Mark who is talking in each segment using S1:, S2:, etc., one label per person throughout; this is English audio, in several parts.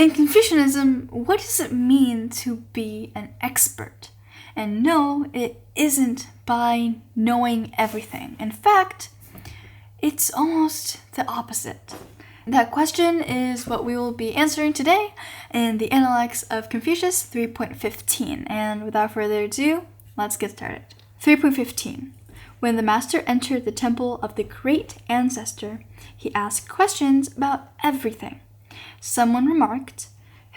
S1: In Confucianism, what does it mean to be an expert? And no, it isn't by knowing everything. In fact, it's almost the opposite. That question is what we will be answering today in the Analects of Confucius 3.15. And without further ado, let's get started. 3.15. When the master entered the temple of the great ancestor, he asked questions about everything. Someone remarked,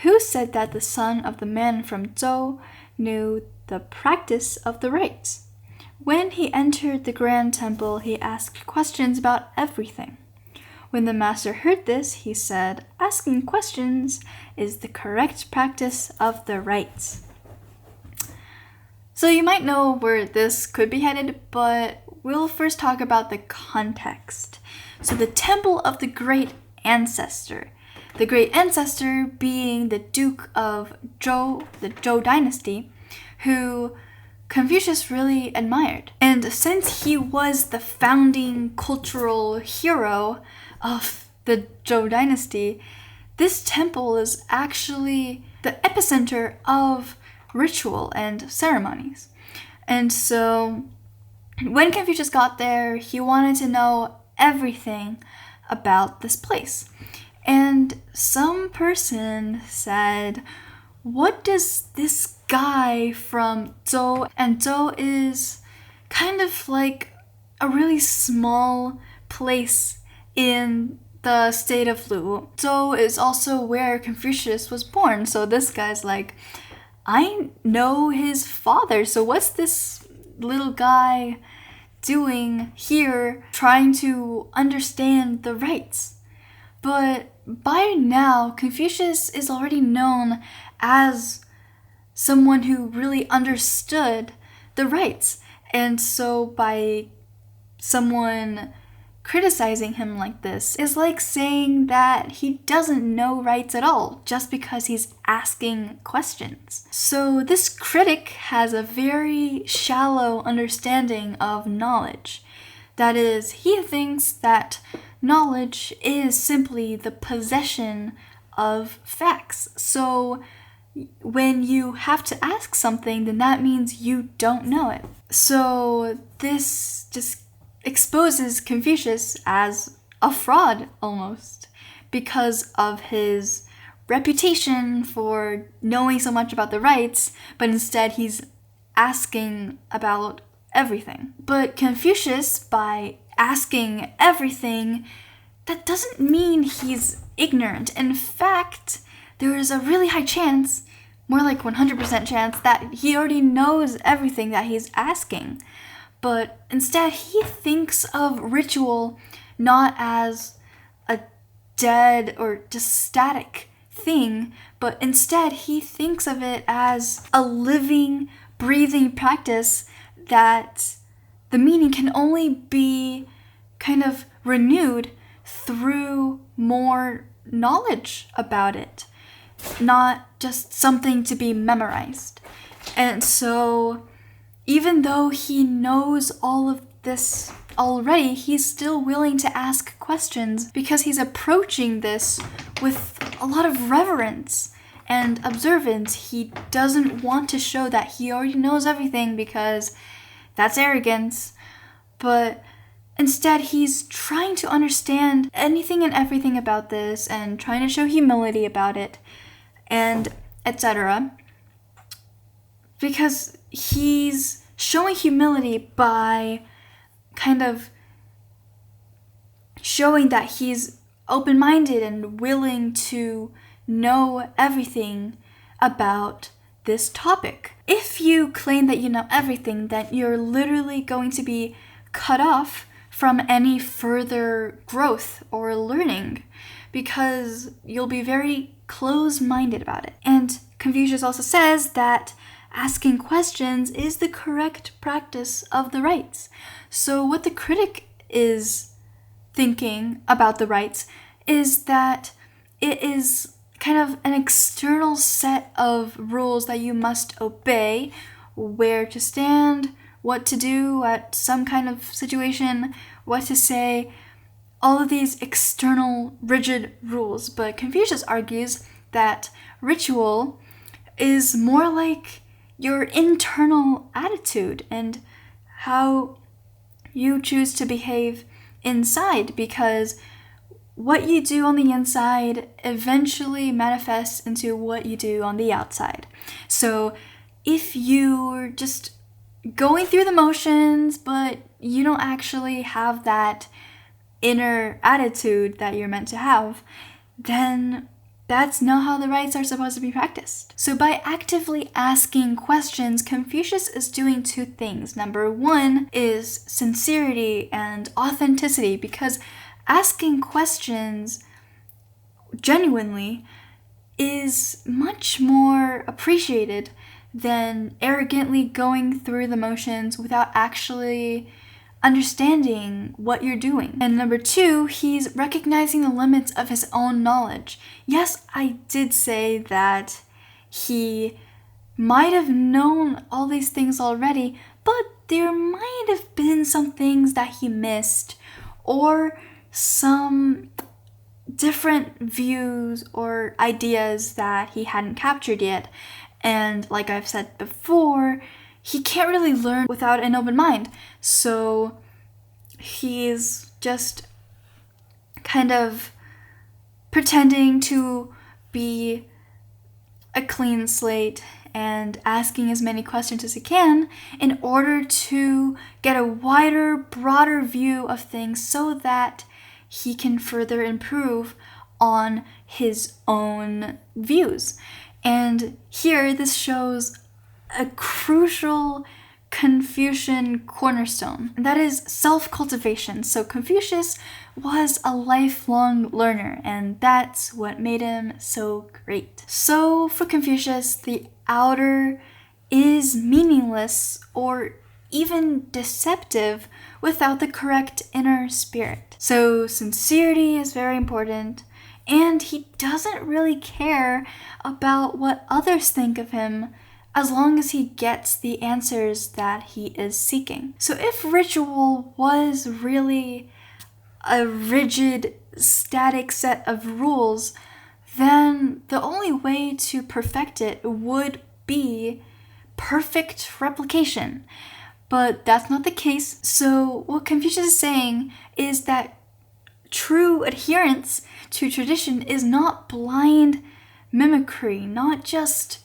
S1: "Who said that the son of the man from Zhou knew the practice of the rites?" When he entered the grand temple, he asked questions about everything. When the master heard this, he said, "Asking questions is the correct practice of the rites." So you might know where this could be headed, but we'll first talk about the context. So the temple of the great ancestor. The great ancestor being the Duke of Zhou, the Zhou dynasty, who Confucius really admired. And since he was the founding cultural hero of the Zhou dynasty, this temple is actually the epicenter of ritual and ceremonies. And so when Confucius got there, he wanted to know everything about this place. And some person said, "What does this guy from Zhou," and Zhou is kind of like a really small place in the state of Lu. Zhou is also where Confucius was born. So this guy's like, I know his father, so what's this little guy doing here trying to understand the rites? But by now, Confucius is already known as someone who really understood the rites. And so by someone criticizing him like this is like saying that he doesn't know rites at all just because he's asking questions. So this critic has a very shallow understanding of knowledge. That is, he thinks that knowledge is simply the possession of facts. So when you have to ask something, then that means you don't know it. So this just exposes Confucius as a fraud almost because of his reputation for knowing so much about the rites, but instead he's asking about everything. But Confucius, by asking everything, that doesn't mean he's ignorant. In fact, there is a really high chance, more like 100% chance, that he already knows everything that he's asking. But instead, he thinks of ritual not as a dead or just static thing, but instead he thinks of it as a living, breathing practice that the meaning can only be kind of renewed through more knowledge about it, not just something to be memorized. And so even though he knows all of this already, he's still willing to ask questions because he's approaching this with a lot of reverence and observance. He doesn't want to show that he already knows everything because that's arrogance, but instead he's trying to understand anything and everything about this and trying to show humility about it, and etc. Because he's showing humility by kind of showing that he's open-minded and willing to know everything about this topic. If you claim that you know everything, then you're literally going to be cut off from any further growth or learning because you'll be very close-minded about it. And Confucius also says that asking questions is the correct practice of the rites. So what the critic is thinking about the rites is that it is kind of an external set of rules that you must obey, where to stand, what to do at some kind of situation, what to say, all of these external rigid rules. But Confucius argues that ritual is more like your internal attitude and how you choose to behave inside, because what you do on the inside eventually manifests into what you do on the outside. So if you're just going through the motions, but you don't actually have that inner attitude that you're meant to have, then that's not how the rites are supposed to be practiced. So by actively asking questions, Confucius is doing two things. Number one is sincerity and authenticity, because asking questions genuinely is much more appreciated than arrogantly going through the motions without actually understanding what you're doing. And number two, he's recognizing the limits of his own knowledge. Yes, I did say that he might have known all these things already, but there might have been some things that he missed, or some different views or ideas that he hadn't captured yet. And like I've said before, he can't really learn without an open mind. So he's just kind of pretending to be a clean slate and asking as many questions as he can in order to get a wider, broader view of things so that he can further improve on his own views. And here, this shows a crucial Confucian cornerstone, and that is self-cultivation. So Confucius was a lifelong learner, and that's what made him so great. So for Confucius, the outer is meaningless or even deceptive without the correct inner spirit. So sincerity is very important, and he doesn't really care about what others think of him as long as he gets the answers that he is seeking. So if ritual was really a rigid, static set of rules, then the only way to perfect it would be perfect replication. But that's not the case. So what Confucius is saying is that true adherence to tradition is not blind mimicry, not just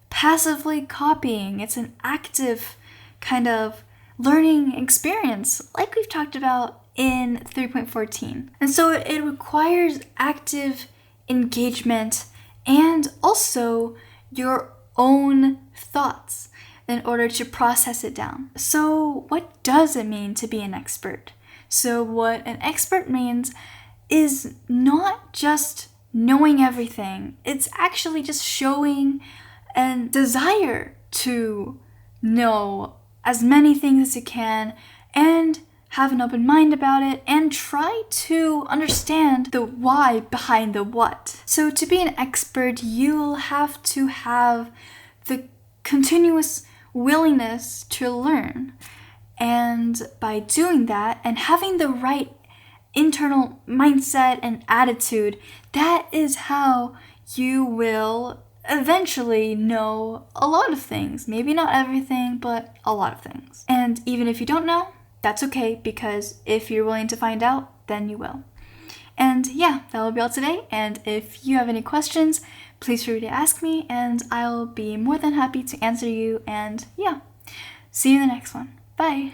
S1: passively copying. It's an active kind of learning experience, like we've talked about in 3.14. And so it requires active engagement and also your own thoughts in order to process it down. So what does it mean to be an expert? So what an expert means is not just knowing everything. It's actually just showing a desire to know as many things as you can and have an open mind about it and try to understand the why behind the what. So to be an expert, you'll have to have the continuous willingness to learn. And by doing that and having the right internal mindset and attitude, that is how you will eventually know a lot of things. Maybe not everything, but a lot of things. And even if you don't know, that's okay, because if you're willing to find out, then you will. And yeah, that will be all today. And if you have any questions, please feel free to ask me, and I'll be more than happy to answer you. And yeah, see you in the next one. Bye.